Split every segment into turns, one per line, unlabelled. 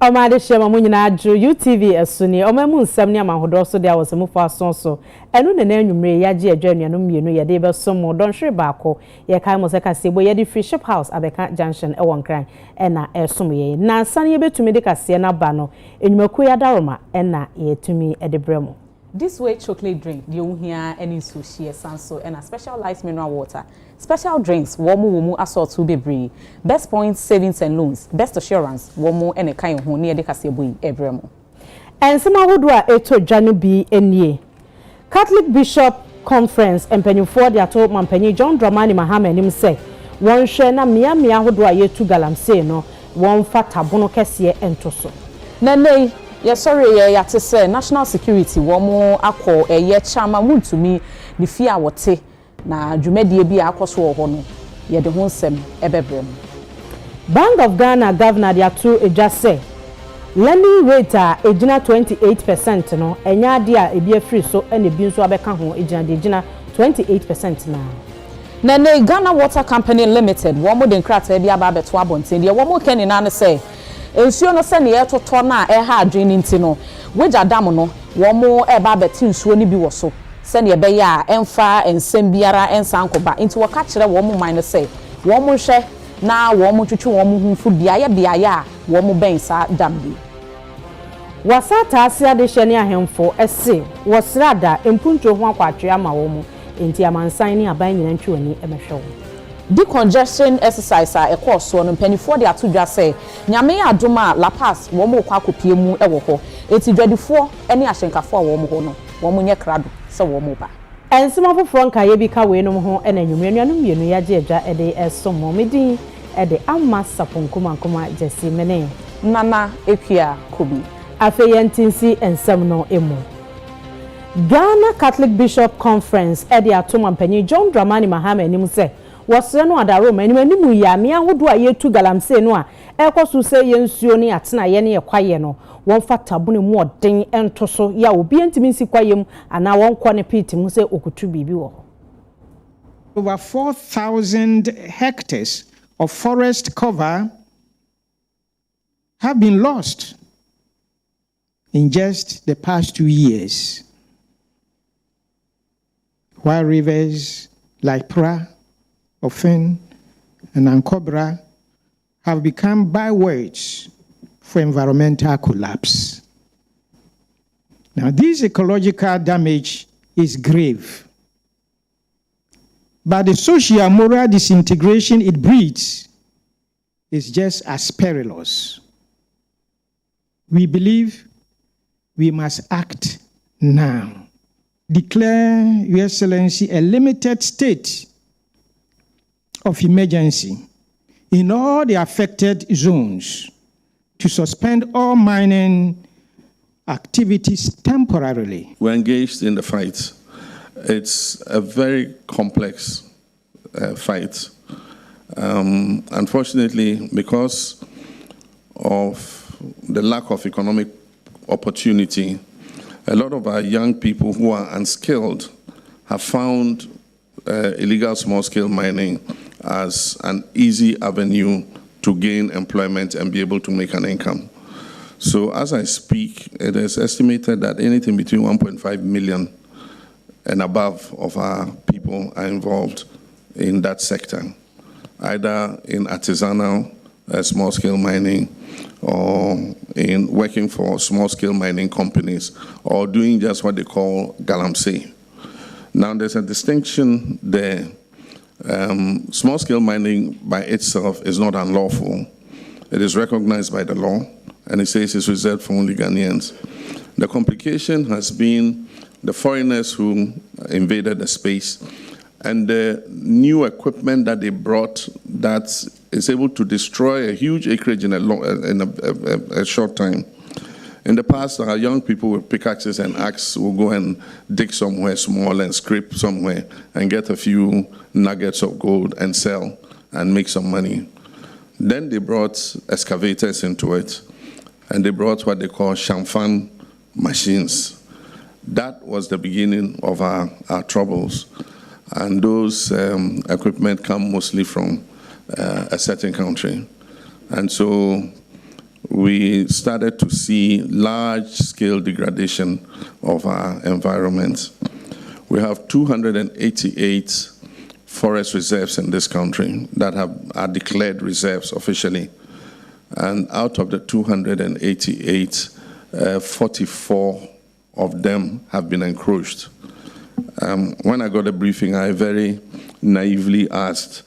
Omade shema mu nyina adru UTV esuni omamu nsam ne amahodo so dia wasemu fa so enu ne na anwumre yaje adwanuanu mienu ye de besomo donhwe baako ye kai mo seka sebo ye de free ship house abeka junction e wonkran e na esom ye na san ye betumi de kase na ba no enwumaku ya daroma e na ye tumi e de bremo.
This way chocolate drink, the here any sushi, sanso, and a specialized mineral water. Special drinks, womu assault to be bree. Best points, savings and loans. Best assurance, womu and a kind of near the casebo everyone.
And some who do eto Janu B NE. Catholic Bishop Conference and Penny Ford ya told Penny John Dramani Mahama and him say, one share na mia who do ye to galamsey no, one fat tabono kesie entoso.
Nene. Yes, sorry, yeah, to say national security. Womo ako ye chama to me the fear wote na dwumedie bi akoso ho no ye de ho nsem ebebrem.
Bank of Ghana governor dia to just say lending rate ejina 28% no enya ade a ebi afiri so ene bi nso abeka ho ejina 28% na.
Nene Ghana Water Company Limited womo de nkrata bi aba beto abonten de womo keni na ne say ensuo no se ne yetoto na ha adwene nti no weja dam no womo eba beti nsuo ni bi wo so se ne be ya emfa ensem biara ensankoba nti wo ka kire womo man no se womo hwe na womo twetwe womo hunfu biaye a womo ben sa dam bi
wasata asia de hye ne ahemfo ese wosrada empunto ho akwatwe ama womo enti amansan ne aban nyina ntwoni emehwe wo. Decongestion exercise a course so no penifo de atodwa say nyame adoma La Paz wo mo kwa kopie mu e wo ho eti dwadifo ene ahyenkafo a wo mo ho no wo mo nye krado se wo mo ba ensima foforo nka ye bi ka we no ho ene nwumrenuanu mienu yaje edwa ede esomo medin ede amma saponkumankuma jesi mene
nana ekua kobi
afeyentinsi ensem no emu. Ghana Catholic Bishop Conference ede atoma mpanyi John Dramani Mahama enim se wasre no adaroma animu ya me ahodo a yetu galamsey no a ekoso se yensuo ne atena ye ne yekwaye no won fatabo ne mu odin entoso ya obi entimi nsi kwayem ana won kɔ ne pit mu se okutu bibi wo.
Over 4,000 hectares of forest cover have been lost in just the past 2 years, while rivers like Pra, Ofen, and Ankobra have become bywords for environmental collapse. Now, this ecological damage is grave, but the social moral disintegration it breeds is just as perilous. We believe we must act now. Declare, Your Excellency, a limited state of emergency in all the affected zones to suspend all mining activities temporarily.
We're engaged in the fight. It's a very complex fight. Unfortunately, because of the lack of economic opportunity, a lot of our young people who are unskilled have found illegal small-scale mining as an easy avenue to gain employment and be able to make an income. So as I speak, it is estimated that anything between 1.5 million and above of our people are involved in that sector, either in artisanal small-scale mining or in working for small-scale mining companies or doing just what they call galamsey. Now there's a distinction there. Small-scale mining by itself is not unlawful. It is recognized by the law, and it says it's reserved for only Ghanaians. The complication has been the foreigners who invaded the space and the new equipment that they brought that is able to destroy a huge acreage in a short time. In the past, our young people with pickaxes and axes will go and dig somewhere small and scrape somewhere and get a few nuggets of gold and sell and make some money. Then they brought excavators into it, and they brought what they call chamfan machines. That was the beginning of our troubles. And those equipment come mostly from a certain country. And so we started to see large-scale degradation of our environment. We have 288 forest reserves in this country that are declared reserves officially. And out of the 288, 44 of them have been encroached. When I got a briefing, I very naively asked,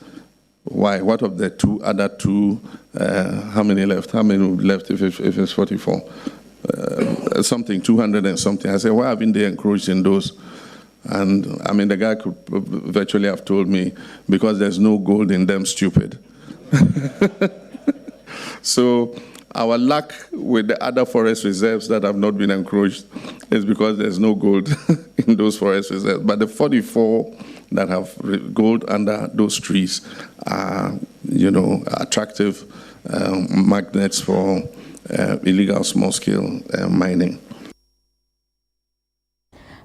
why? What of the other two? How many left? How many left if it's 44? Something, 200 and something. I said, why haven't they encroached in those? And I mean, the guy could virtually have told me, because there's no gold in them, stupid. So our luck with the other forest reserves that have not been encroached is because there's no gold in those forest reserves. But the 44 that have gold under those trees are, attractive magnets for illegal small-scale mining.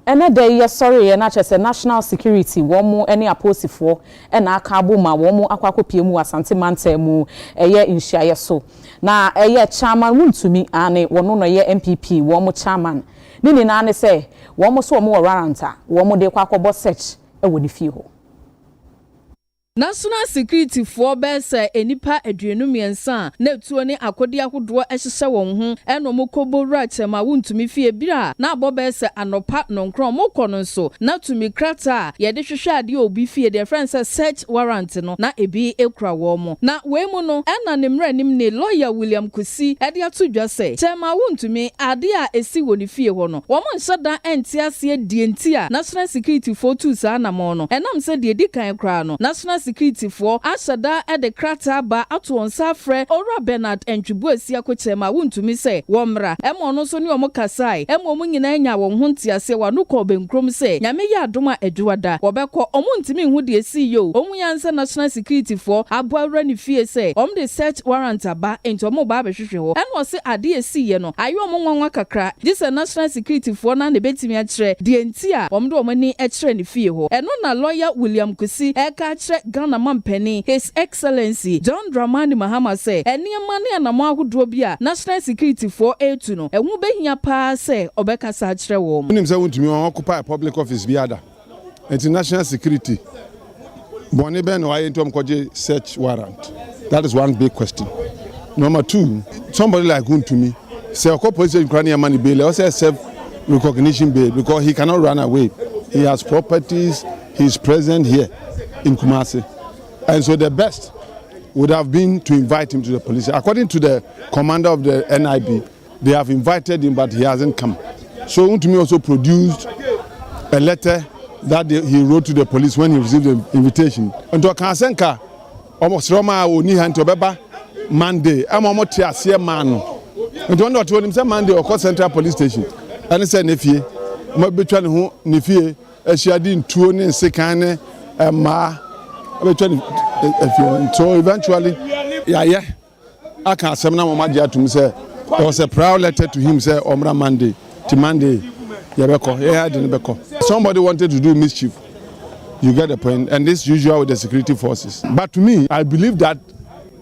Ena day ya sorry ya na chese national security womu eni aposifo ena akabu ma womu akwakopie mu asante mante mu eye nhia so na eye chairman wuntumi ane wono no ye MPP womu chairman nini na ane se womu so womu warranta womu de kwakobo search e woni fie ho.
National security for bese enipa aduenu miensa na etuo ne akodi ahodo ehihye won ho eno mokobo rachema wuntumi fie bira na abo bese anopa nonkron mokono nso na tumi krata ye de hwehwe ade obi fie de friends search warrant no na ebi ekura wo mo na we mu no ena ne mranim ne lawyer William Kusi ade atodwa se chema wuntumi ade a esi woni fie ho no wo mo nhyeda entiase die ntia national security for two sa na mo no enam se de dikan kra no national security for asada e de krata ba ato onsa frɛ Ora Bernard Entwibu asia ko chema wuntumi se womra emo no so ne omo kasai emo mu nyina nya won ho ntiase wa no ko benkrom se nyame ya adoma adwuada wobekɔ omo ntimi hu de esi yo omu yansa national security for aboawra ne fie se om de search warrant aba enti omo ba behwehwe ho eno se ade esi ye no ayo omo nwanwa kakra this national security for na ne betimi a kyerɛ de enti a om de omo ni e kyerɛ ne fie ho eno na lawyer William Kusi e ka kyerɛ Ghana Mampeni His Excellency John Dramani Mahama say eniema ne anamo ahodo bi a national security for etu no ehu behia pa say obekasa akire wo nim
say wontumi occupy public office bi ada international security boni ben why entom koje search warrant. That is one big question. Number two, somebody like wontumi say okọ police Ukrainian money bail or say self recognition bail because he cannot run away. He has properties, he is present here in Kumasi. And so the best would have been to invite him to the police. According to the commander of the NIB, they have invited him, but he hasn't come. So Untumi also produced a letter that he wrote to the police when he received the invitation. And to Kansenka, almost Roma oni hantobeba Monday. I'm almost here man. And to one told him say Monday or call Central Police Station. And he said Nefie, mo between who Nefie, Eshiadi Tuone Sekane ma. So eventually, I can't say Mama to me say there was a proud letter to him say Omra Monday, to Monday, somebody wanted to do mischief. You get the point, and this usual with the security forces. But to me, I believe that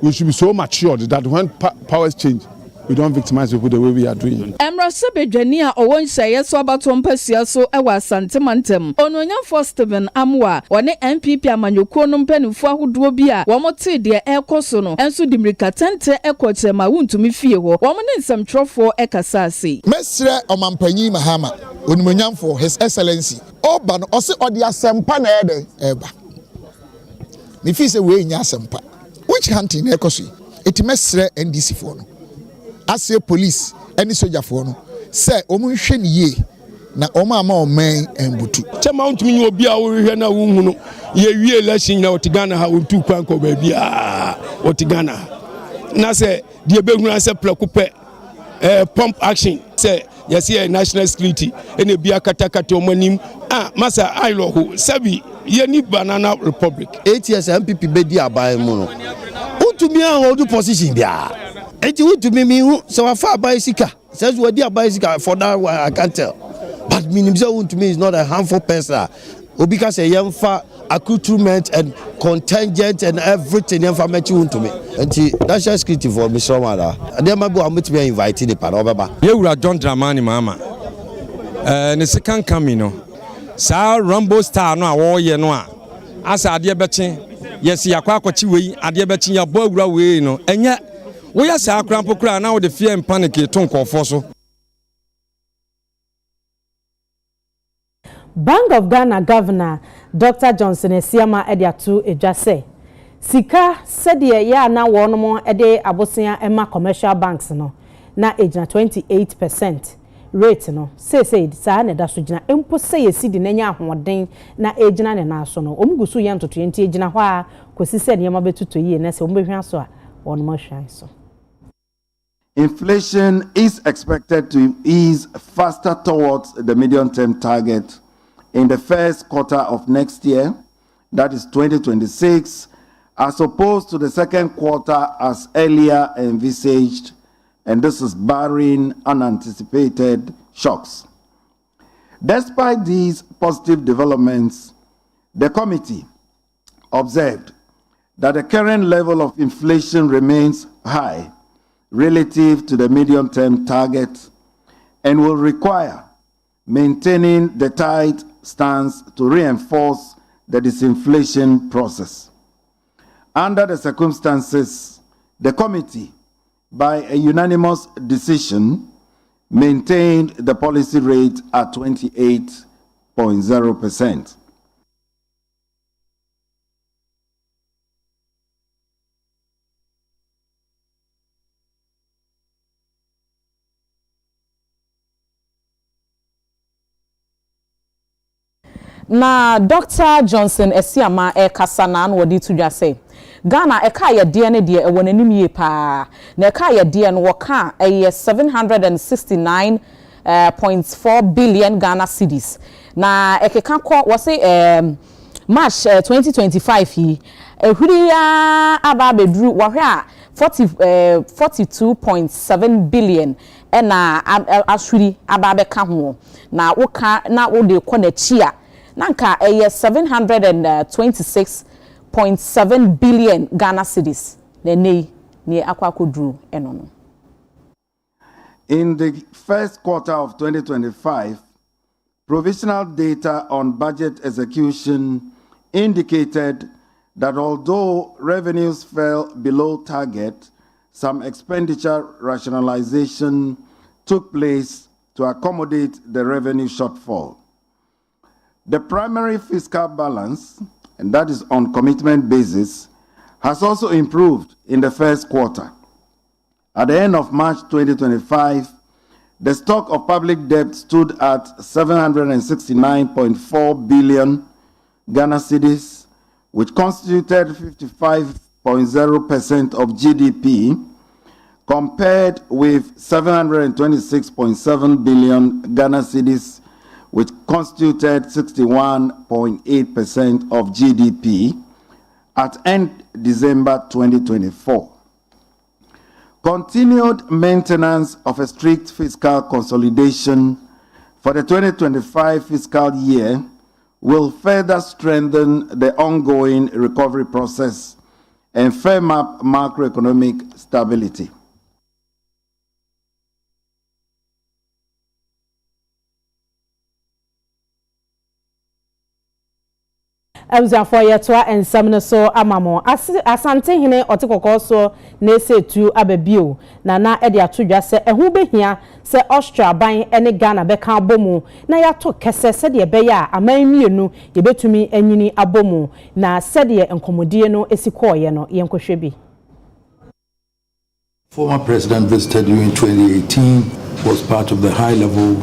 we should be so matured that when powers change, we don't victimize people the way we are doing.
Emra Sebedwani a owon hye so abato mpasua so ewa asantemantem. Ononyamfo Stephen Amwa, wone MPP amanyoko no mpanimfo ahodo bi a womote de ekoso no. Enso dimirika tente ekoche ma wuntumi fie ho. Womne nsamtwofo ekasa ase.
Mesre omampanyi Mahama, onimonyamfo His Excellency. Oba no ose odi asempa na ede eba. Me fi se we nya asempa. Which hunting ekoso? Eti mesre NDC fo no. As a police, any soldier for no, say, Omun ye, na Oma man and Butu.
Chamount me will be our Rihanna woman, ye election now to Ghana, how we 2 Kwanko baby, or to Ghana. Now say, dear Belgrana say, Placupe, pump action, say, yes, here national security, and a Bia Kataka to Monim, Massa Ilo, who Sabi, ye need banana republic.
8 years MPP Bedia by Mono. Who to me and hold the position there? It would to me, so I far bicycle. Says what dear bicycle for that I can't tell. But Minimza to me is not a harmful person. obi ka say yemfa accoutrement and contingent and everything yemfa mechi unto me enti national security for me so mara dem ma bi wa mutime invite the pa obeba
yewura John Dramani mama ne second coming no sa Rumble Star no a wo ye no a asa ade beche yes yakwa akwachi wei ade beche ya bo awura wei no enye wo ya sa akrampo kura na wo de fear and panic to nkofo so.
Bank of Ghana Governor Dr. Johnson Esiama Ediatu Ejase sika sede ya na wono ede abosia ema commercial banks no na ejina 28% rate no say sa na da so gina empo say yesi di nanya ahoden na ejina ne na so no omgusu ya ntoto enti ejina ho a kosi se ne ma betuto yi na se ombehwa so a wono mo hwan so.
Inflation is expected to ease faster towards the medium-term target in the first quarter of next year, that is 2026, as opposed to the second quarter as earlier envisaged, and this is barring unanticipated shocks. Despite these positive developments, the committee observed that the current level of inflation remains high relative to the medium-term target and will require maintaining the tight stance to reinforce the disinflation process. Under the circumstances, the committee, by a unanimous decision, maintained the policy rate at 28.0%.
Na Dr. Johnson Esiama kasana no wodi tudwa say Ghana eka ye de ne de ewonanim ye pa na eka ye de no woka 769.4 billion Ghana cedis na ekeka ko wo say March 2025 yi ehuri ya aba bedru wo hwe a 42.7 billion na asuri aba be ka ho na woka na wo de ko na chi a nanka 726.7 billion Ghana cedis ne akwakodru enono.
In the first quarter of 2025, provisional data on budget execution indicated that although revenues fell below target, some expenditure rationalization took place to accommodate the revenue shortfall. The primary fiscal balance, and that is on commitment basis, has also improved in the first quarter. At the end of March 2025, the stock of public debt stood at 769.4 billion Ghana cedis, which constituted 55.0% of GDP, compared with 726.7 billion Ghana cedis, which constituted 61.8% of GDP at end December 2024. Continued maintenance of a strict fiscal consolidation for the 2025 fiscal year will further strengthen the ongoing recovery process and firm up macroeconomic stability.
Abzafo yetwa ensam ne so amamo asante hene otekoko so na esetu ababio na ede atodwa se ehu behia se Austria ban ene Ghana beka abomu na yato kese se de beya aman mienu ye betumi anyini abomu na se de enkomodie no esikoye no yenkohwe bi.
Former president visited you in 2018, was part of the high-level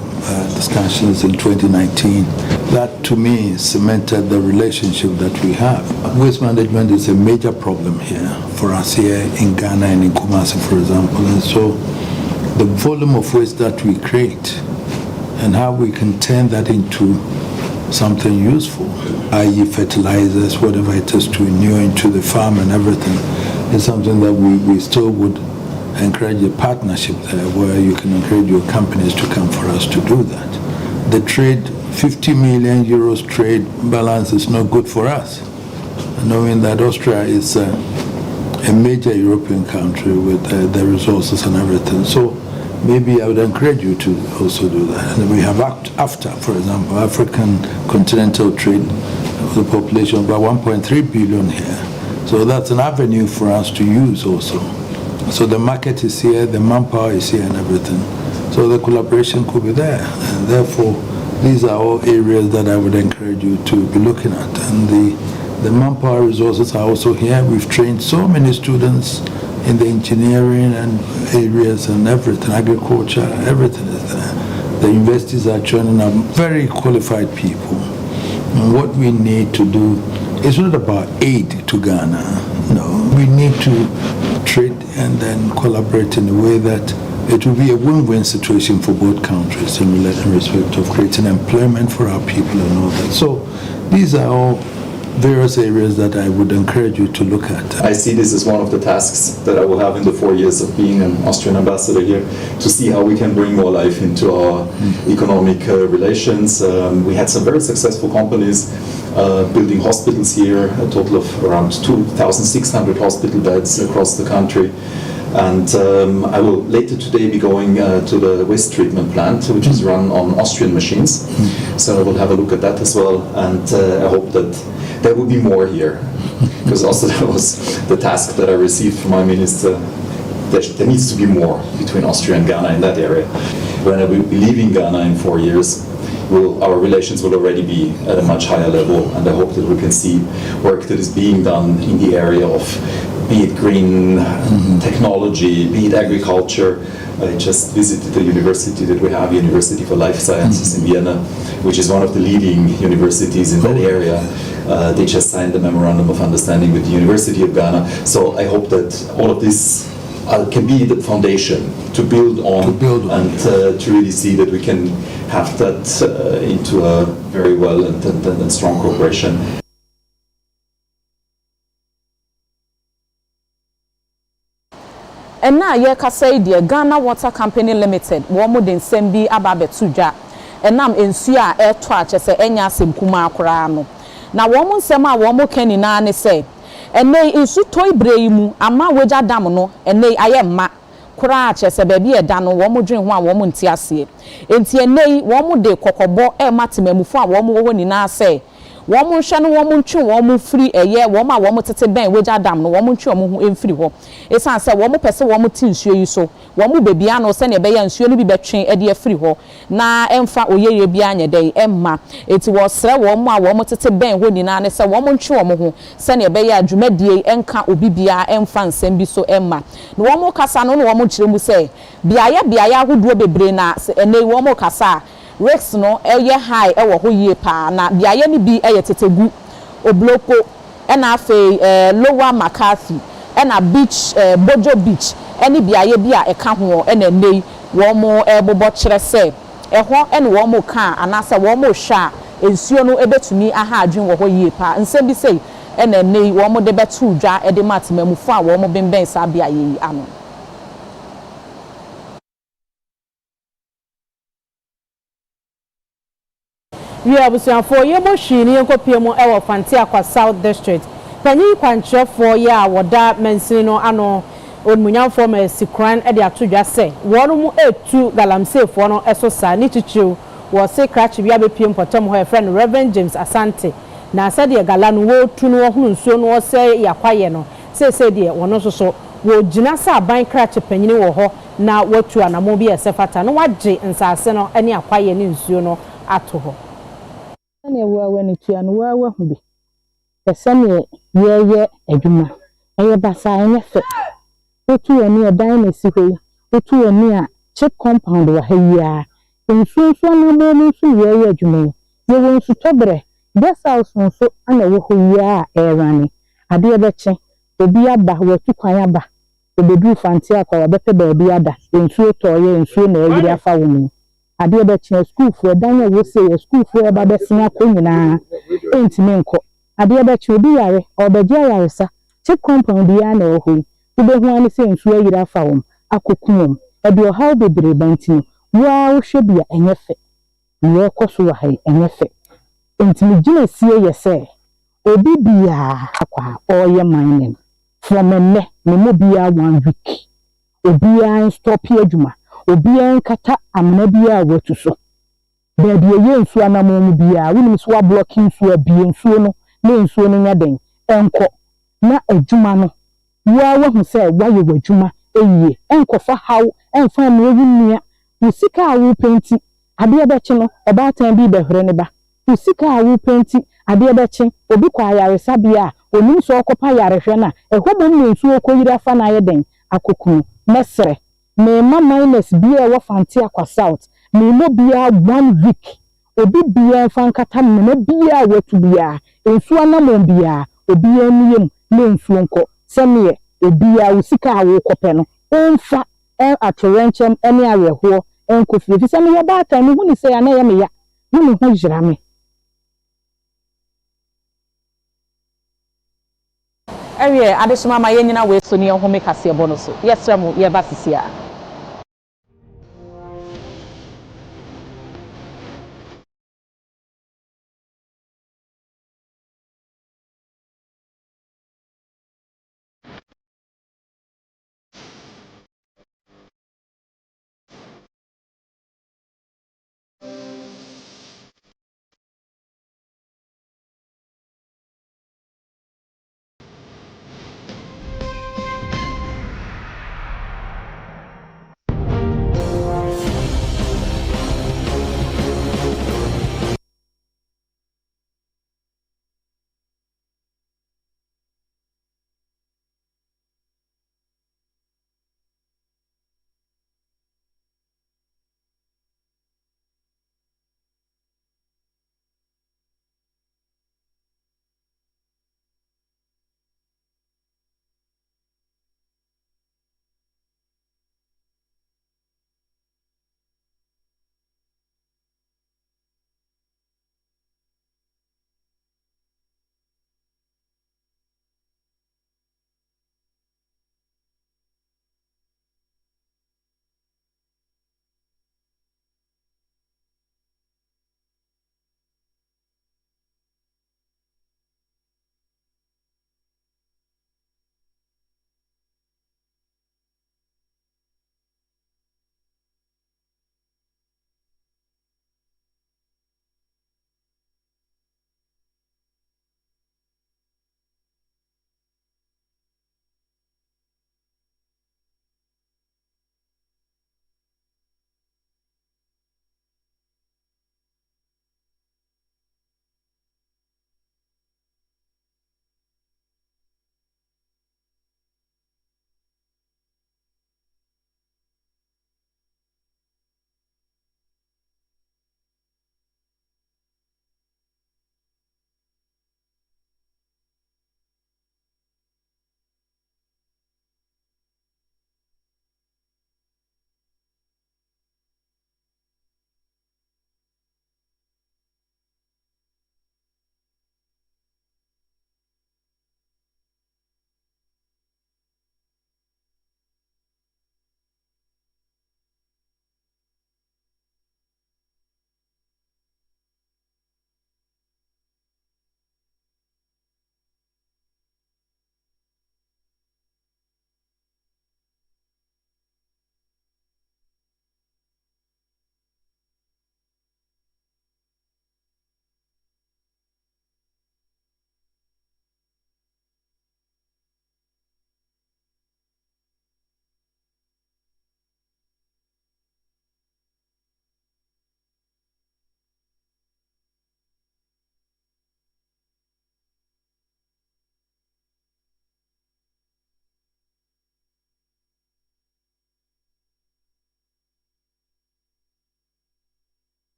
discussions in 2019. That, to me, cemented the relationship that we have. Waste management is a major problem here for us here in Ghana and in Kumasi, for example. And so the volume of waste that we create and how we can turn that into something useful, i.e. fertilizers, whatever it is to inure into the farm and everything, is something that we still would encourage a partnership there where you can encourage your companies to come for us to do that. the trade, 50 million euros trade balance is not good for us, knowing that Austria is a major European country with the resources and everything. So maybe I would encourage you to also do that. And we have AFTA, for example, African continental trade, with a population of about 1.3 billion here. So that's an avenue for us to use also. So the market is here, the manpower is here and everything. So the collaboration could be there. And therefore, these are all areas that I would encourage you to be looking at. And the manpower resources are also here. We've trained so many students in the engineering and areas and everything, agriculture, everything is there. The universities are training up very qualified people. And what we need to do is not about aid to Ghana. No, we need to trade and then collaborate in a way that it will be a win-win situation for both countries in respect of creating employment for our people and all that. So these are all various areas that I would encourage you to look at.
I see this as one of the tasks that I will have in the 4 years of being an Austrian ambassador here, to see how we can bring more life into our economic relations. We had some very successful companies building hospitals here, a total of around 2,600 hospital beds across the country. And I will later today be going to the waste treatment plant, which is run on Austrian machines. So I will have a look at that as well, and I hope that there will be more here, because also that was the task that I received from my minister. There needs to be more between Austria and Ghana in that area. When I will be leaving Ghana in 4 years, our relations will already be at a much higher level, and I hope that we can see work that is being done in the area of, be it green technology, be it agriculture. I just visited the university that we have, University for Life Sciences in Vienna, which is one of the leading universities in that area. They just signed a memorandum of understanding with the University of Ghana. So I hope that all of this can be the foundation to build on, and to really see that we can have that into a very well and strong cooperation.
And now ye ka say the Ghana Water Company Limited womo den sembi ababetuja enam ensu a eto a chese enya asem kuma akora no na womo nsem a womo kani na ne say ene ensu toy breimu ama weja dam no ene ayemma kora chese ba bi eda no womo dwen ho a womo ntiase enti ene womo de kokobo e matemamufo a womo wo ni na say womo hwe no womo ntwe womo free eye womo a womo tete ben weja dam no womo ntwe womo ho emfiri ho esan se womo pese womo ti nsuo yi so womo bebia no se ne be ya nsuo no bi betwen e de afiri ho na emfa oyeye bia anye den emma eti wo sre womo a womo tete ben ho ni na ne se womo ntwe womo ho se ne be ya adwumadie enka obi bia emfa nsem bi so emma no womo kasa no womo kyeremu se bia ahodo bebre na ene womo kasa Rex no eye high e wo ho yie pa na biaye ni bi eye tetegu obloko e na afi lower McCarthy e na beach Bojo beach eni biaye bi a e ka ho e na nei wo mo bobo kire se e ho e no wo mo ka anase wo mo hwa ensuo no ebetumi aha adwen wo ho yie pa nsem bi sei e na nei wo mo de betu dwa e de matemamufo a wo mo benben sa biaye yi ano.
We have seen 4 years machine in Copiamo Ewa Fantia South District. Penny Quantra 4 year wada mensino ano on Munyan form a secran at the Atuja say. One more 2 galamsey for no esosa ni chichu was say cratch we have a PM for Tom her friend Reverend James Asante. Na said the galan wo tuno hun so no say ya kwaye no. Say dear one also so wo jinasa ban cratch penny wo ho na watu anamobi esefata no waje nsase no ene akwaye ni nsuo no ato ho.
Ne wawa ne tua no wawa hu bi pesane ye adwuma eye basa enye fe otu ani odan na si hoyi otu ani a chip compound wa haya nsu na mo nsu ye adwuma ye won nsu tobre guest house nso ana wo hoya erane ade beche obi aba watu kwan aba obedu fanti akwa bepe ba obi ada nsu toye nsu na ewiri afa wo mu ade beche school for dan wo say school for eba besina ko nyina entime nko ade beche obi yare obeje yaresa chip compound ya na ohoyi ube hu ani say nsu ewiri afa wo akokum ede o how bebre banti wa wo hwe bia enye fe ye ko so wa hai enye fe enti me gina sie ye se obi bia akwa oye mining from enne me mo bia 1 week obi an stop adwuma obi an kata amna bia watu so baby ye nsu anamo mu bia woni so wa blocking nsu abie nsu no na nsu no nya den enko na adwuma no wa hu se wa ye wadwuma eyiye enko fa haw enfa me wunia usika awu penti ade ebechi no obatan bi behre ne ba usika awu penti ade ebechi obi kwa yaresa bia onim so okopa yarehwe na ehobom ne nsu okoyira fa na ye den akokunu mesre me ma minus bia wo fanti akwa south me mo bia 1 week obi bia fankata me bia watu bia ensu anamon bia obi aniyem ne nsu nko seme obia usika awu kope no onfa atorenchem ene aweho enkofi fi seme ye ba ta me huni se ya na ye me ya ni ho jira me
ewie adesoma ma yenyina we so ne ho me kase ebo no so yesrem ye ba sisia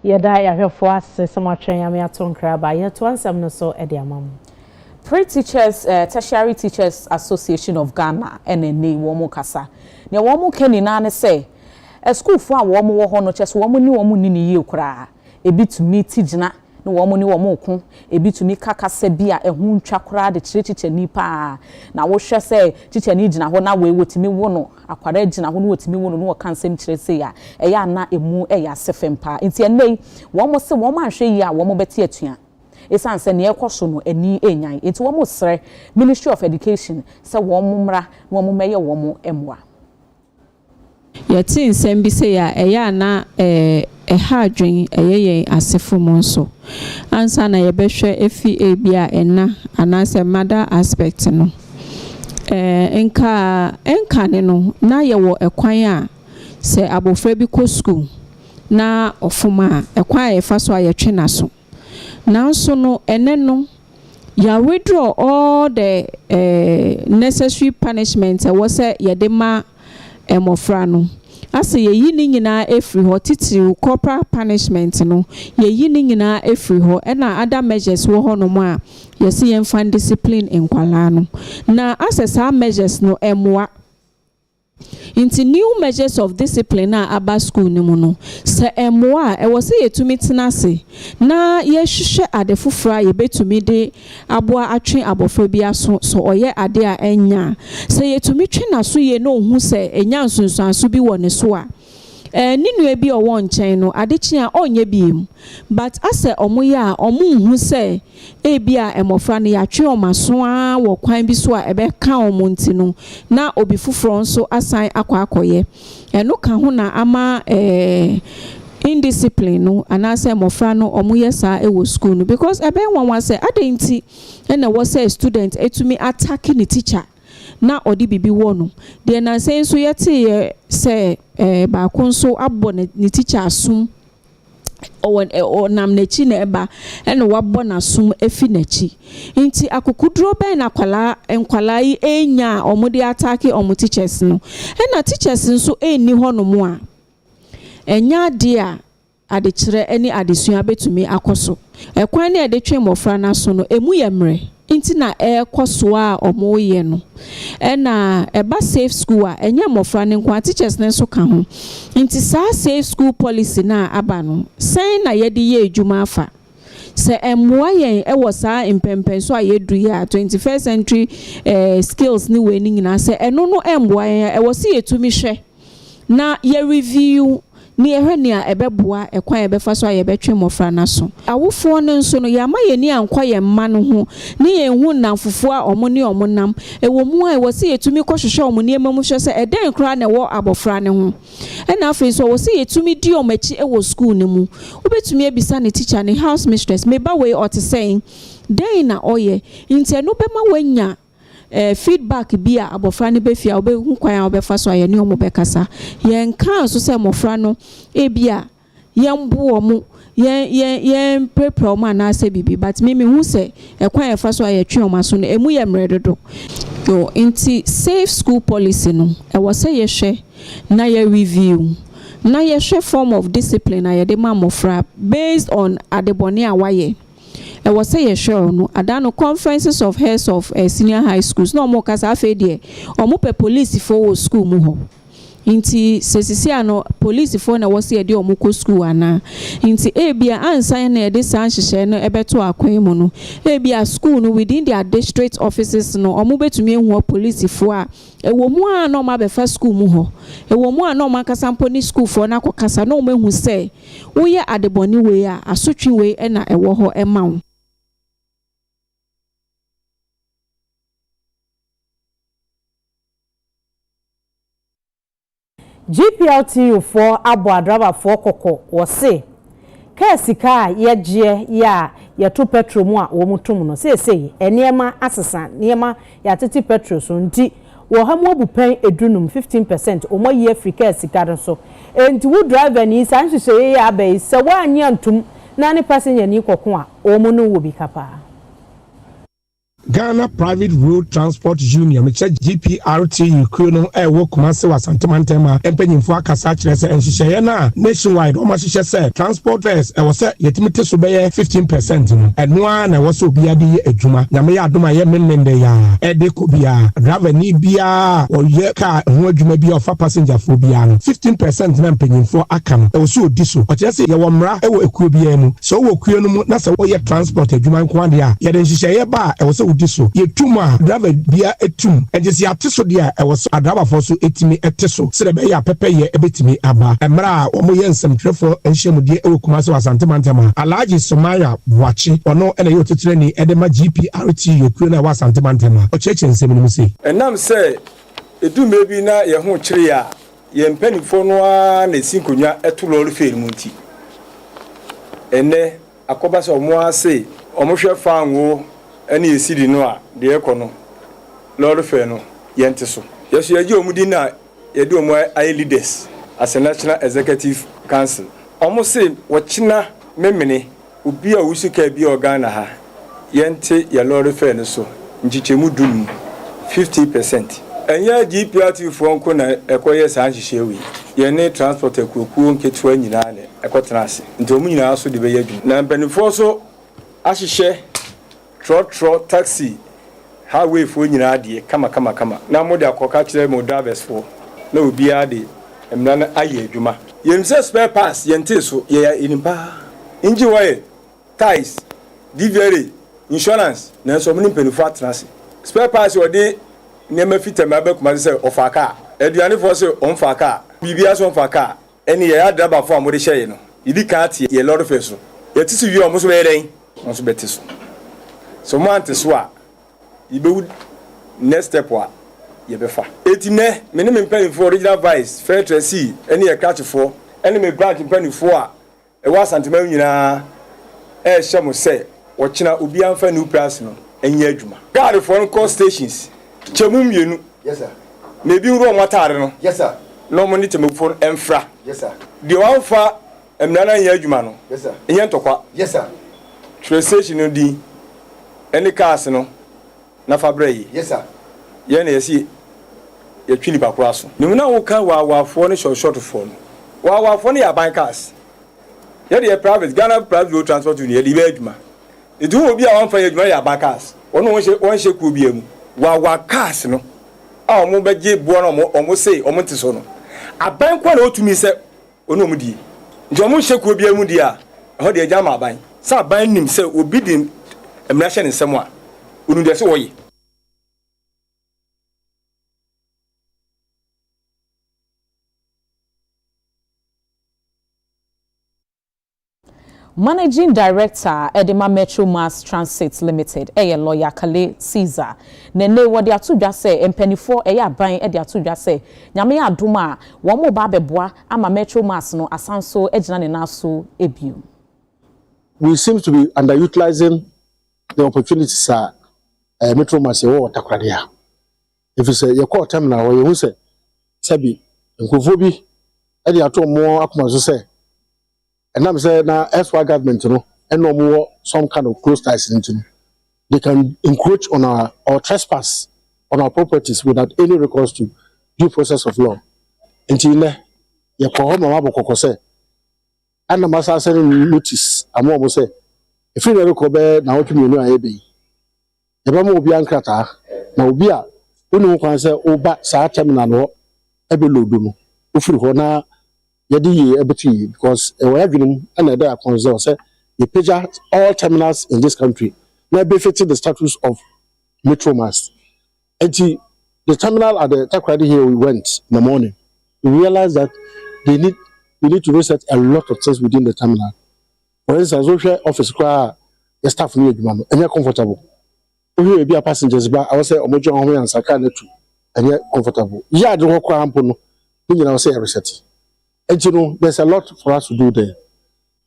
Yeda yahwefo ase samotwen yame aton kraba yeto ansam no so e de amam.
Pre-Teachers Tertiary Teachers Association of Ghana NNA womo kasa. Ne womo keni na ne say school fo a womo wo ho no chese womo ni ni ye kra. Ebi tumi tijina ne womo ni womo ko ebi tumi kakasa bi a ehu ntwa kra de chiche nipa na wo hwe say chiche ni gina ho na we wotimi wo no akwara gina ho no wotimi wo no no kansem kire say ya eya na emu eya sefempa nti enei womo se womo ahwe yi a womo beti atua esan se ne ekoso no ani enyan enti womo sre Ministry of Education se womo mra womo meye womo emwa
yati nsem bi se ya eya na ha adwen eyeye asefo monso ansa na ye behwe efi bia ena anase mother aspect no enka ne no na ye wo ekwan a se abofra bi ko school na ofuma ekwan ye fa so ayetwe naso nanso no ene no ya withdraw all the necessary punishment was ye de ma emofra no ase ye yi ni nyina efri ho titiri corporal punishment no ye yi ni nyina efri ho na other measures wo ho no mo a ye se ye fan discipline enkwala no na asesa measures no emwa into new measures of discipline na aba school ni mu no se emwa e wo se yetumi tenase na ye hwehwe ade fofora ye betumi de aboa atwe abofra bi aso so oye ade a enya se yetumi twe na so ye no hu se enya nsonsanso bi wo ne so a ninu ebi owo nchen no adechi a onye biem but ase omoye a omunhu se ebia emofra ne yatwe omaso a wo kwan bi so a ebe ka omonti no na obi fufuro nso asan akwakoye eno ka ho na ama indiscipline no anase emofra no omoye sa ewo school no because ebe wanwa se adenti na wo se student etumi attack ni teacher na odi bibi wo no de na se nso yete se ba konso abbo ne teacher asum o nam nachi na eba ene wabbo na sum efi nachi nti akukudro ben na kwala yi enya omode attack omo teachers no na teachers nso eni hono mo a enya de a adekire eni adesua betumi akoso ekwan na edetwe mofra na so no emu yemre inti na ekoso a omoye no na eba safe school a enye mofra ne kwa teachers ne so ka ho inti sa safe school policy na aba no sen na ye de ye adwuma afa se emwa yen ewo sa impempen so ayedu ya 21st century skills ni we ni nyina se eno no emwa yen ewo se yetumi hwe na ye review ni ehwe a ebeboa ekwan ebefa so ayebetwe mofra na so awofo no nso no yama yeni ankwa ye mma no ho ni yenhu namfofo a omo ne omo nam ewo mu a wo se yetumi kohwehwe omo ne emamu hwe se eden kra na wo abofra ne ho na afi so wo se yetumi di omachi ewo school ne mu obetumi ebisa ne teacher ne house mistress meba we or to saying den na oye inte no bema wanya feedback bi a abofra ne befia obehu kwan obefa so aye ne omo bekasa yen kan so se mofra no ebia yen bu omo yen prepare omo na ase bibi but me hu se ekwan efa so aye twe omo so no emu ye mredodo yo inti safe school policy no e wo se ye hwe na ye review na ye hwe form of discipline aye de ma mofra based on adebone awaye I was say sure no adano conferences of heads of senior high schools no more kasa afa de o mo pe police for school mu ho inti sesisi ano police for na was ye de o mo ko school ana inti ebia ansan na de san hyehyɛ no ebeto akwan mu no ebia school no within their district offices no o mo betumi ehu police for a ewo mu a no ma be fa school mu ho ewo mu a no ma kasa mponi school for na akokasa no mo ehu se wo ye adeboni we a asotwe we na ewo ho emawo
GPLTU for abo adraba for koko wose ka sika yeje ya yeto petrol mu a wo mutum no sei eniema asesa niema ya tete petrol so nti wo ha mu obupen edunum 15% omo ye Africa sika so enti wo driver ni san hwehwe ya abai se wa anya ntum na ne passenger ni kokko a wo mu no wo bi kapa
Ghana Private Road Transport Union, which is GPRT, Kuno, Kumasi was Santamantema, Empenyinfo akasa kyerɛ sɛ nhyehyɛeɛ na nationwide ɔma hyehyɛ sɛ transporters ɛwɔ sɛ yɛtumi so bɛyɛ 15% no ɛno ara na ɛwɔ sɛ obiara de yɛ adwuma nyame yɛ adom a yɛ mmemmende yɛ ɛde kɔ biara driver ni biara ɔyɛ kaa ho adwuma bi ɔfa passenger fo biara no 15% na mpanyinfo aka no ɛwɔ sɛ odi so ɔkyerɛ sɛ yɛwɔ mmara ɛwɔ ekuo biara mu sɛ ɔwɔ kuo no mu na sɛ wɔyɛ transport adwuma nko adeɛ a yɛde nhyehyɛeɛ ba a ɛwɔ sɛ odi so yɛtum a driver biara etum ɛnti sɛ yɛate so deɛ ɛwɔ sɛ adrabafoɔ so etimi ɛte so sɛ ɛbɛyɛ apɛpɛyɛ ɛbɛtumi aba mmerɛ a wɔn yɛ nsɛmtwerɛfoɔ nhyiamudeɛ ɛwɔ Kumasi wɔ Asantemantem Alhaji Somaya Buachi ɔno ɛna yɛ oteterɛni ɛde ma GPRT yɛkuo na ɛwɔ Asantemantem ɔkyerɛkyerɛ nsɛm no mu sɛ
ɛnam sɛ edume bi na yɛ ho kyerɛ a yɛn mpanimfoɔ no a na esi nkonnwa ɛto lɔɔre fɛn mu nti ɛnɛ akɔba sɛ ɔmo ase ɔmo hwɛ fanwo ɛne esi di no a deɛ ɛkɔ no lɔɔre fɛn no yɛn te so yɛso yɛgye ɔmo di na yɛde ɔmo ayɛ leaders as a National Executive Council ɔmo se wɔkyena memene obi a wusika bi Ghana ha yɛnte yɛ lɔɔre fɛn no so nkyekyɛmu dum 50%. Ɛnyɛ GPRT foɔ nko na ɛkɔyɛ saa nhyehyɛ wi yɛne transport akuokuo nketewa nyinaa ne ɛkɔtena ase nti ɔmo nyinaa so de bɛyɛ adwuma na mpanimfoɔ so ahyehyɛ trɔtrɔ taxi highway foɔ nyinaa deɛ kama na mo de akɔka kyerɛ mo drivers foɔ na obiara de mmara no ayɛ adwuma yɛn sɛ spare parts yɛnte so yɛ enimpa engine oil ties DVRA insurance na nso ɔmo ne mpanimfoɔ atena ase spare parts wɔde nneɛma fitam abɛkumase sɛ ɔfa kaa aduanefoɔ sɛ ɔmfa kaa biribiara so ɔmfa kaa ɛne yɛ adrabafoɔ a mo de hyɛ yɛ no yɛdi kaa te yɛ lɔre fɛ so yɛte so wie ɔmo so bɛyɛ dɛn ɔmo so bɛte so so mo ante so a yɛbɛwu next step a yɛbɛfa eti nɛ me ne me mpanimfoɔ original vice fair trustee ɛne yɛ krakyefoɔ ɛne me branch mpanimfoɔ a ɛwɔ Asantema nyinaa ɛhyɛ mo sɛ wɔkyena obiara mfa new price no ɛnyɛ adwuma guardfoɔ no call stations chemu mienu yes sir na ebi wuro ɔmo atare no yes sir na ɔmo ne temefo ɛmfra yes sir de wɔmfa ɛmna na nyɛ adwuma no yes sir ɛnyɛ ntɔkwa yes sir train station no di ɛne cars no na fabrɛ yi yes sir yɛn na yɛsi yɛtwi nipa kora so ne mu na wo ka waawafoɔ ne shortfoɔ no waawafoɔ ne yɛ aban cars yɛde yɛ private Ghana Private Road Transport Union yɛde bɛ adwuma edu obi a wɔmfa yɛ adwuma yɛ aban cars ɔno wɔnhyɛ kuo bi mu wa cars no a ɔmo bɛgye boɔ no ɔmo sei ɔmo te so no aban kwa na otumi sɛ ɔno ɔmo die nti ɔmo hyɛ kuo bi mu die a ɛhɔ de agya ma aban sɛ aban nim sɛ obi de mmara hyɛ ne nsɛm a ɔno deɛ sɛ wɔyɛ
Managing Director Edema Metro Mass Transit Limited lawyer Kale Caesar nene wodi atudwa se empanifo aban atudwa se nyame ya adoma wo mo ba beboa ama Metro Mass no asanso egina ne naso ebio.
We seem to be underutilizing the opportunities Metro Mass wo takwade a if you say your call terminal wo you say sabi nkofo bi ato mo akoma so say and I'm saying now, as for government, and no more some kind of close ties into they can encroach on our or trespass on our properties without any recourse to due process of law. Until you call home a mabo say, and the master sending notice. I'm almost say, if you never call bed now to me, no, I be. The Bama will be uncrata now be a who can say, oh, but sa terminal every load, if you honor. Yadi ebeti because we have been and there concern say you picture all terminals in this country now befitting the status of Metro Mass. And the terminal at the Takrady here we went in the morning. We realized that we need to reset a lot of things within the terminal. For instance, social office the staff need and you're comfortable. We be a passengers but I was say omojo onwe and saka netu and you're comfortable. Yeah, the work ampono. You know say reset. And you know, there's a lot for us to do there.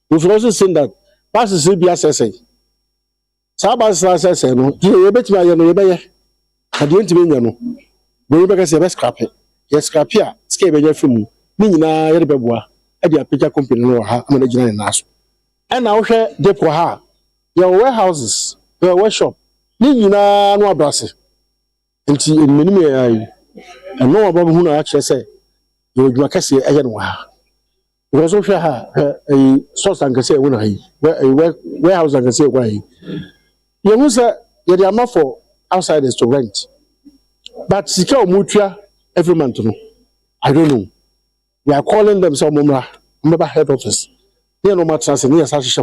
We've also seen that passes will be assessed. Sabas assessed, no, you bet me, you know, I didn't mean, no, we better say, best scrap it. Yes, scrap here, scale your film, meaning I had a beboa, at your picture company, no, I'm an engineer in Nash. And now share depot ha, your warehouses, your workshop, ni nyina no abrase nti enmenim yɛ ayi ɛno ɔba hu na akyerɛ sɛ yɛ odwuma kɛse ɛyɛ no ha because hwɛ ha source ankɛse ɛwɔ na ha yi warehouse ankɛse ɛwɔ ha yi yɛ hu sɛ yɛ de ama for outsiders to rent but sika omutua every month no I don't know we are calling them some momra member head office they no matter say near such a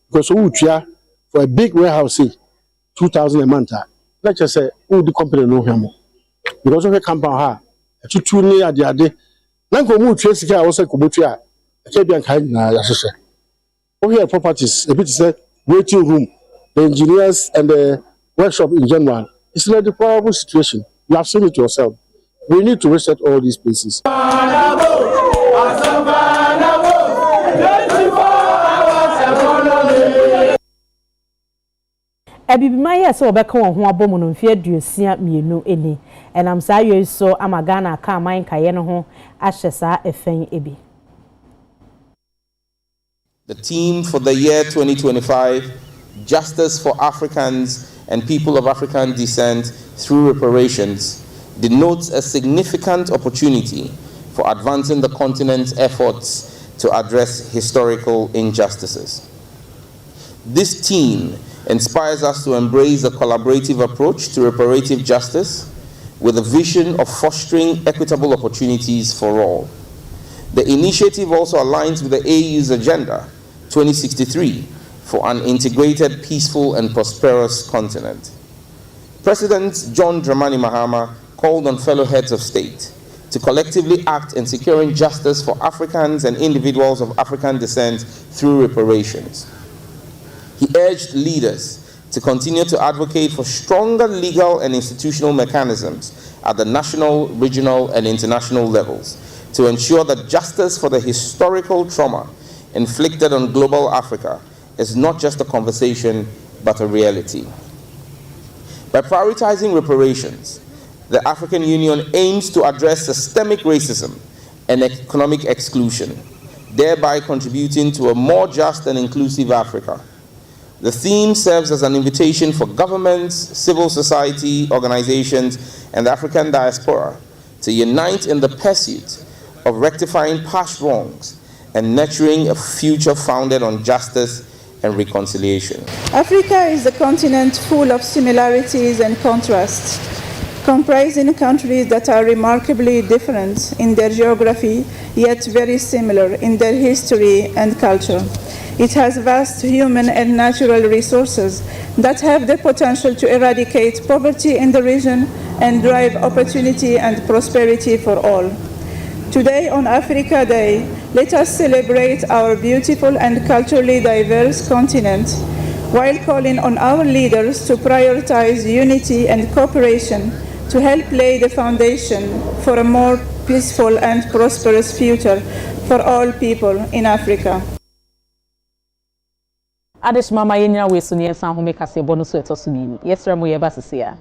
because omutua for a big warehouse say 2,000 a month let's just say who the company no him because of a compound ha tutu ni ade na nko omutua sika wo say kobotua e bi anka na ya hwehwe o here properties a bit say waiting room the engineers and the workshop in general it's not a deplorable situation. You have seen it yourself. We need to reset all these places.
Ebibima yes obeka won ho abomu no mfie aduosia mienu eni enam saa yoi so ama Ghana ka aman kaye no ho ahye saa efen ebi.
The theme for the year 2025, Justice for Africans and People of African Descent through Reparations, denotes a significant opportunity for advancing the continent's efforts to address historical injustices. This theme inspires us to embrace a collaborative approach to reparative justice with a vision of fostering equitable opportunities for all. The initiative also aligns with the AU's Agenda 2063 for an integrated, peaceful, and prosperous continent. President John Dramani Mahama called on fellow heads of state to collectively act in securing justice for Africans and individuals of African descent through reparations. He urged leaders to continue to advocate for stronger legal and institutional mechanisms at the national, regional, and international levels to ensure that justice for the historical trauma inflicted on global Africa is not just a conversation, but a reality. By prioritizing reparations, the African Union aims to address systemic racism and economic exclusion, thereby contributing to a more just and inclusive Africa. The theme serves as an invitation for governments, civil society organizations, and the African diaspora to unite in the pursuit of rectifying past wrongs and nurturing a future founded on justice and reconciliation.
Africa is a continent full of similarities and contrasts, comprising countries that are remarkably different in their geography, yet very similar in their history and culture. It has vast human and natural resources that have the potential to eradicate poverty in the region and drive opportunity and prosperity for all. Today on Africa Day, let us celebrate our beautiful and culturally diverse continent while calling on our leaders to prioritize unity and cooperation to help lay the foundation for a more peaceful and prosperous future for all people in Africa.
Adesh mama yenya wesu ni ensan ho meka se bonu so etoso ni. Yesra mo ye ba sisia.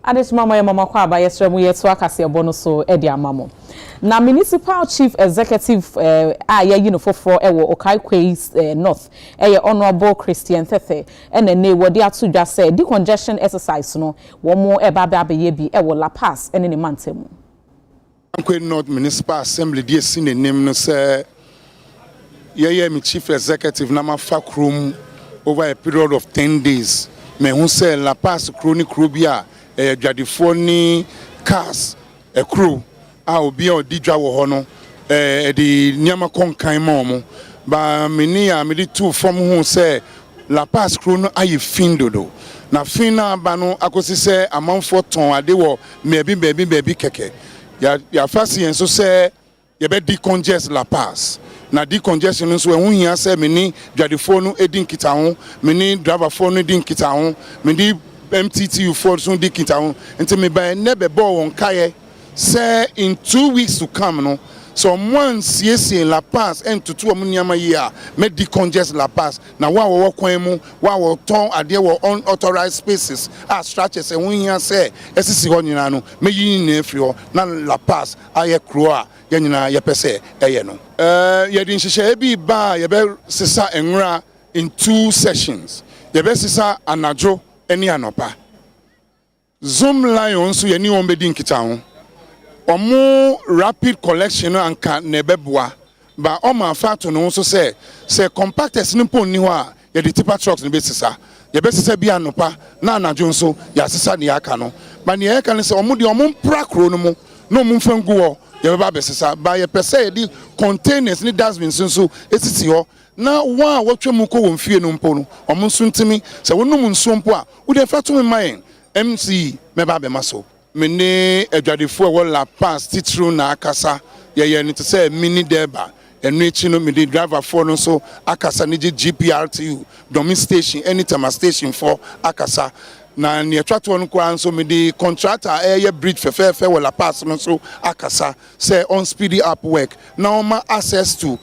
Adesmama mama kwa ba yesre mu yeto akase ebo no so e di amamo. Na municipal chief executive ya foforo ewo Okai North honorable Christian Thethe ne wodi atudwa say decongestion exercise no wo mo eba ba ye bi ewo La Paz ne ne mantemu.
Okai North Municipal Assembly die sinenim no say me chief executive na ma fa krom over a period of 10 days. Me hu say La Paz chronic krobia dwadefo ni cars crew a obi a odidwa wo ho no de nyama konkan ma omo ba meni a me di two from hu say La Paz crew no aye findodo na fina ba no akosi say amanfo ton ade wo bebi keke ya fasi enso say ye be decongest La Paz na decongestion nso hu hia say meni dwadefo no edin kita ho meni driver fo no edin kita ho meni MTTU for so dikita ho enti me ba ne be ball won kaye say in 2 weeks to come no so once in La Paz and to two amuniama year me decongest La Paz na wa kwan mu wa ton ade wo unauthorized spaces as structures e won here say esisi ho nyina no me yin na afri ho na La Paz aye kro a ye nyina ye pese eye no ye din hihye bi ba ye be sesa enwura in 2 sessions ye be sesa anajo eni anopa Zoom Lions ye ni won be din kita ho omo rapid collection anka nebeboa ba oma fato no so say compactors ni pon ni ho a ye de tipper trucks ni be sisa ye be sisa bi anopa na anajo nso ya sisa ne aka no ba ne aka ne say omo de omo mpra kro no mu no omo mfangu ho ye ba be sisa ba ye pese ye di containers ni dustbins nso esisi ho na wa watwemu ko won fie no mpo no omo nso ntimi se wonum nso mpo a wo de fato me mayen MC me ba be maso mene adwadefo wo La Paz titru na akasa ye ne to say mini deba enu echi no me di driver for no so akasa ni GPRTU domin station anytime station for akasa na ne atwato no kwa nso me di contractor air bridge fefe wo La Paz no so akasa say on speedy up work now ma access to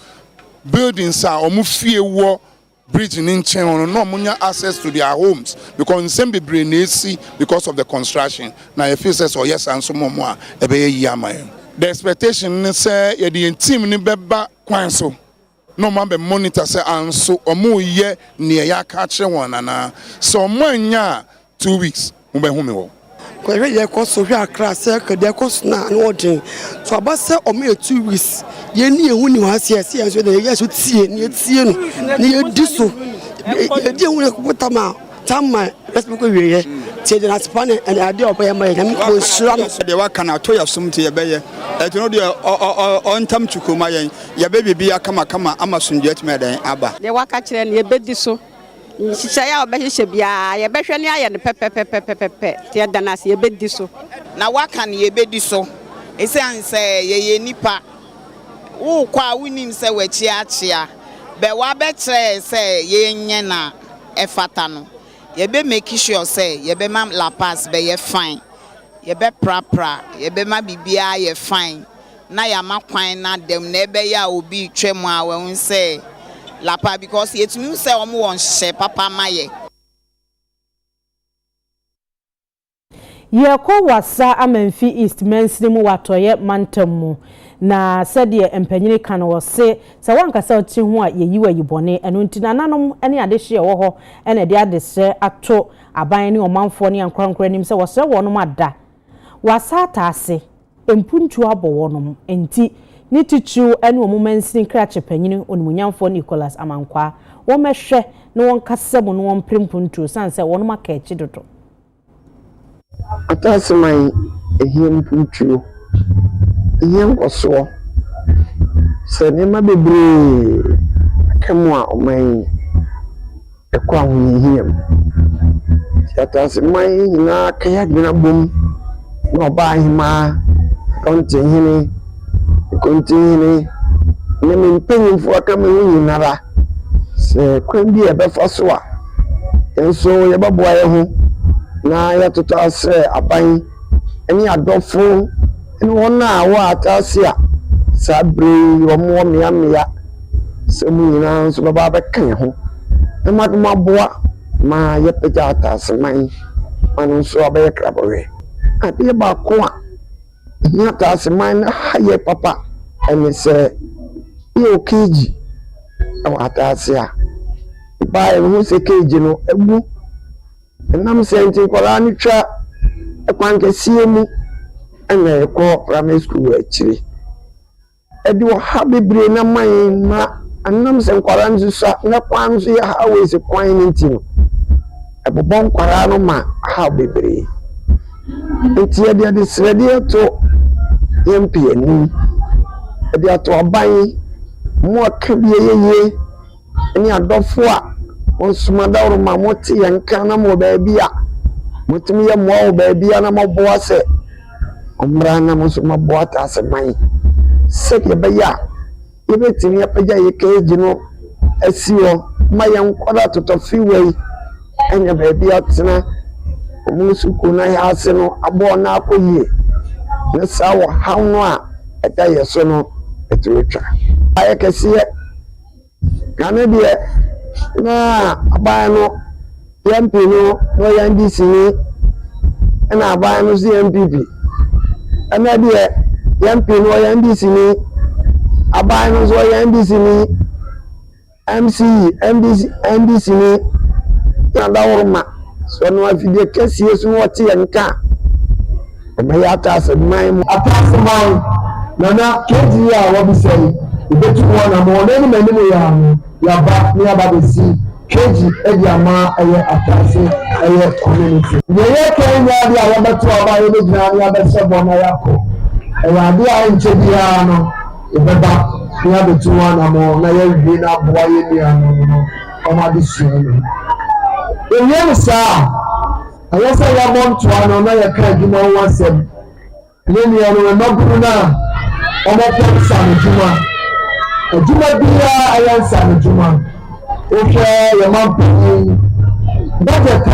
buildings are omufie wo bridge in China no munya access to their homes because some be brainesi because of the construction now if you say so yes and so more ebe yi amaye the expectation is say ye the team ni beba kwan so no man be monitor say anso omo ye ne ya ka kire won na so manya 2 weeks mo be hu me wo
ko ye ko so hwa akra say ka de ko na no odin so aba say omo 2 weeks ye ni ehu ni wa se so de ye so tie ni tie no ni ye di so ye di ehu ko tama tama respe ko wiye tie de na spane and ade oboye ma ye ko shira no
de wa kana to ya sumte ye beye eto no de on tam chukuma ye be bibia kama amasundje tmeden aba
de wa ka kire ne ye bedi so shisha ya obehye bia ye behwe ne aye ne pepepepepepe tie danas ye bedi so
na wa kan ye bedi so ese anse ye nipa wo kwa winim se wachi achia be wa be tre se ye nye na efata no ye be make sure say ye be ma La Paz be ye fine ye be pra ye be ma bibia ye fine na ya makwan na dem na ebe ya obi twemu a we say La Paz because it means say omo won hye papa maye
ye ko wasa amanfi East Menslim watoye mantamu na sede empanyini kan wo se wankasa oti ho a yeyiwa yibone eno ntina nanom ene adehye wo ho ene de adese ato aban ne omanfo ne ankrankra nim se wo se wonom ada wasa taase empuntu abo wonom enti ni tichu ene omumansin krache panyini onumunyamfo Nicholas Amankwa wo mehwe ne won kasebo ne won prempuntu sanse wonom aka echi dodo
atasmai ehiem puntu ehiem koso se ne ma bebre kemwa omai ekwa ehiem atasmai na kaya gina bom no ba hima kontihini ne me mpanyimfo aka me nyinara se kwan bi e befa so a enso ye baboa ye ho na ya toto ase aban eni adofo eni wona wa atase a sabre omo miamia se mu nyina so baba be kan ho e ma boa ma ye peja atase man anu so abaye krabowe adeɛ baako a ɛhia ataaseman na hayɛ papa ɛne sɛ yɛ keegi ɛwɔ ataase a baa ɛho sɛ keegi no abu ɛnam sɛ nti nkwadaa no twa ɛkwan kɛseɛ mu ɛna ɛkɔ primary school akyire ɛde ɔha bebree na man ma ɛnam sɛ nkwadaa no so na kwan nso yɛ highway sɛ kwan no nti no ɛbobɔ nkwadaa no ma ha bebree nti yɛde ade srɛdeɛ to yɛmpi anim ɛde ato aban mu aka bi yɛyɛ ɛne adɔfo a ɔnsoma daworo ma mote yɛn ka na mo baabi a motumi yɛ mmoa wɔ baabi a na mɔboa sɛ ɔmmra na mo nso mɔboa ataaseman sɛdeɛ ɛbɛyɛ a yɛbɛtumi apagya yɛ keegi no asi hɔ ma yɛn nkɔda totɔ fiwei ɛnyɛ baabi atena ɔmo nso kuro na yɛ ase no aboɔ na akɔ yie na saa wɔ haw no a ɛda yɛ so no ɛtumi twa ayɛ kɛseɛ Ghana deɛ na aban no yɛmpi no na ɔyɛ NDC ni ɛna aban no so yɛ MPP ɛna deɛ yɛmpi no ɔyɛ NDC ni aban no so ɔyɛ NDC ni NDC ni na daworo ma so no afidie kɛseɛ so wɔte yɛn ka ɔmɛyɛ ataaseman mu ataaseman nana keegi a wɔbisa yi ebetu wɔn na mo ɔno anim anim yɛ yaba ne yaba besi keegi ɛdi ama ɛyɛ ataase ɛyɛ community yɛyɛ kɛnyɛ ade a wɔbɛto aba yɛ bɛgyina ne yabɛhyɛ bɔ na yɛakɔ ɛyɛ ade a nkyɛ biara no yɛbɛba ne yabɛtu wɔn na mo na yɛwie na aboa yɛ nua no ɔmo ade sua no ewie no saa ɛyɛ sɛ yɛbɔ ntoa no na yɛka adwuma ho asɛm ne nua no ɛmaburu no a ɔmɔpɛ nsa no adwuma biara ɛyɛ nsa no adwuma wohwɛ yɛ mampanyin budget a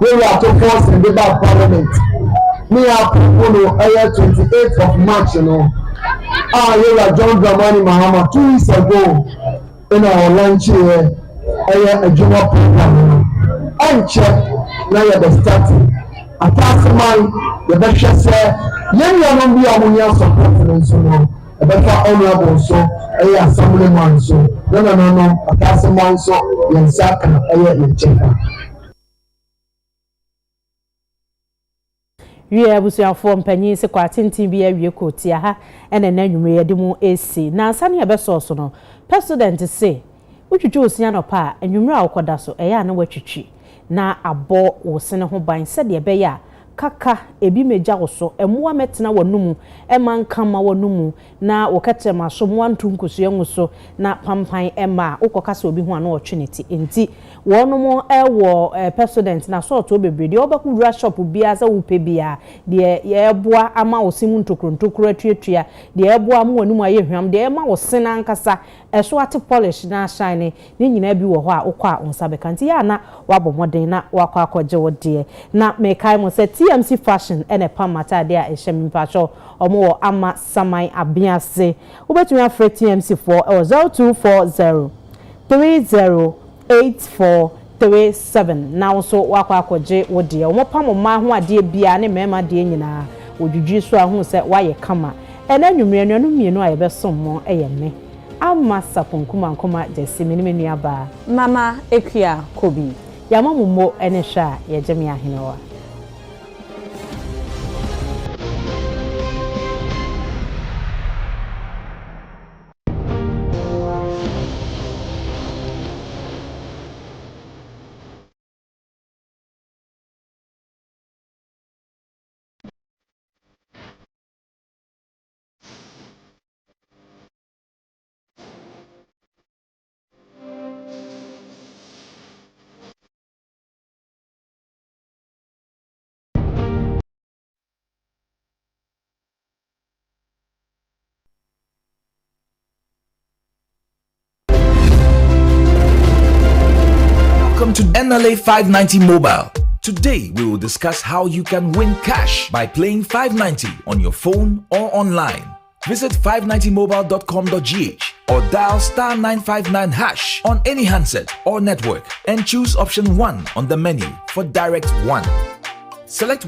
yɛwɔ atofoɔ sɛ de ba parliament ne yɛ apoko no ɛyɛ 28th of March no a yɛwɔ John Dramani Mahama 2 weeks ago ɛna ɔlankyerɛ ɛyɛ adwuma program no ɛnkyɛ na yɛbɛ starting ataaseman yɛbɛhwɛ sɛ yɛn nuanom bi a wɔnyɛ support no nso no ɛbɛfa honorable nso ɛyɛ assemblyman nso na nananom ataaseman nso yɛn nsa ka ɛyɛ yɛn kyɛfa.
Wie abusuafoɔ mpanyin se kwa tenten bi awie kotia ha ɛna na nwumre yɛde mu esi na ansa ne yɛbɛsɔ so no president se wotwitwi osia no pa nwumre a wokɔda so ɛyɛ na watwitwi na abɔ wo sene ho ban sɛdeɛ ɛbɛyɛ a kaka ebi meja wo so ɛmoa metena wɔnum ɛma nkama wɔnum na wɔkɛtɛ ma so mo antu nkosua ngo so na pampan ɛma wokɔkasa obi ho ana ɔtweneti enti wɔnom ɛwɔ president na so ɔtɔ bebree deɛ ɔbɛkɔ wura shop bia sɛ wopɛ bia deɛ yɛboa ama wo simu ntokrontokro atuatua deɛ yɛboa ama wɔnum ayɛ hwam deɛ ɛma wo sena ankasa ɛso ate polish na shine ne nyina bi wɔ hɔ a wokɔ a onsa bɛka nti ya na wabɔ modern na wakɔ akɔgye wo deɛ na mekai mo sɛ TMC fashion ene pamata de a ehye mpacho omo ama saman abiase ubetumi afre TMC for 0240 308437 now so wakwa akɔgye wo de omo pam ma ho ade bia ne mema de nyina odwudwi so ahu se waye kama ena nwumre nuanu mienu a yebesom mo eyeme ama saponkuma nkoma jesi menimenu aba
mama ekua kobi
yama mumo ene hwa yejemi ahenewa.
Welcome to NLA 590 Mobile. Today we will discuss how you can win cash by playing 590 on your phone or online. Visit 590mobile.com.gh or dial *959# on any handset or network and choose option 1 on the menu for direct 1. Select